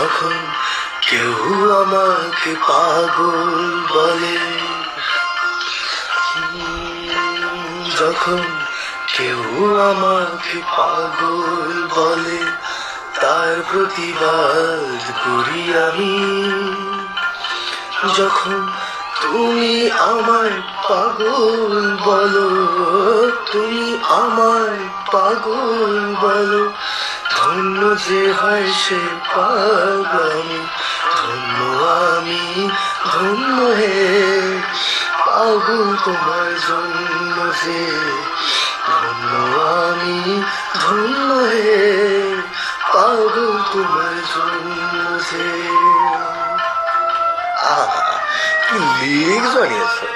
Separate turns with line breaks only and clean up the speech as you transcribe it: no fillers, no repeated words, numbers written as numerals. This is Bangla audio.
যখন কেউ আমাকে পাগল বলে, যখন কেউ আমাকে পাগল বলে, তার প্রতিবাদ করি আমি। যখন তুমি আমায় পাগল বলো, তুমি আমায় পাগল বলো, ধন্য যে হয় সে পাগল। ধন্য আমি, ধন্য হে পাগল তোমার জন্য যে। ধন্য আমি, ধন্য হে পাগল তোমার জন্য যে। আহা, কি লিরিক্স বানিয়েছে।